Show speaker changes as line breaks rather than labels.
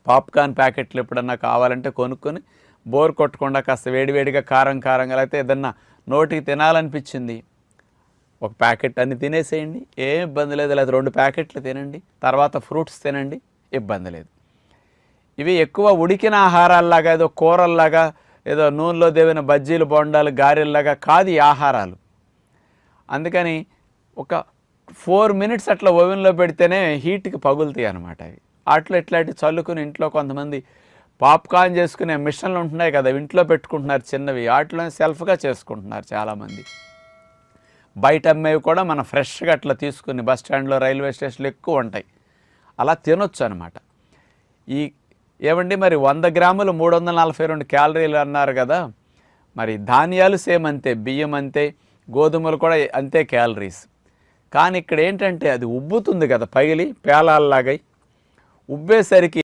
Popcorn ప్యాకెట్లు ఎప్పుడన్నా కావాలంటే కొనుక్కొని బోర్ కొట్టకుండా కాస్త వేడివేడిగా కారం కారంగా అయితే ఏదన్నా నోటికి తినాలనిపించింది ఒక ప్యాకెట్ అన్ని తినేసేయండి, ఏం ఇబ్బంది లేదు. లేదా 2 ప్యాకెట్లు తినండి, తర్వాత ఫ్రూట్స్ తినండి, ఇబ్బంది లేదు. ఇవి ఎక్కువ ఉడికిన ఆహారాల్లాగా ఏదో కూరల్లాగా ఏదో నూనెలో దేవిన బజ్జీలు బొండాలు గారెల్లాగా కాదు ఈ ఆహారాలు. అందుకని ఒక 4 మినిట్స్ అట్లా ఓవెన్లో పెడితేనే హీట్కి పగులుతాయి అన్నమాట. అవి వాటిలో ఇట్లాంటి చల్లుకుని ఇంట్లో కొంతమంది పాప్కార్న్ చేసుకునే మిషన్లు ఉంటున్నాయి కదా, ఇంట్లో పెట్టుకుంటున్నారు చిన్నవి, వాటిలో సెల్ఫ్గా చేసుకుంటున్నారు చాలామంది. బయట అమ్మేవి కూడా మనం ఫ్రెష్గా అట్లా తీసుకుని బస్ స్టాండ్లో రైల్వే స్టేషన్లో ఎక్కువ ఉంటాయి, అలా తినొచ్చు అనమాట. ఈ ఏమండి మరి 100 గ్రాములు 342 క్యాలరీలు అన్నారు కదా, మరి ధాన్యాలు సేమ్ అంతే, బియ్యం అంతే, గోధుమలు కూడా అంతే క్యాలరీస్. కానీ ఇక్కడ ఏంటంటే అది ఉబ్బుతుంది కదా, పగిలి పేలాల్లాగా ఉబ్బేసరికి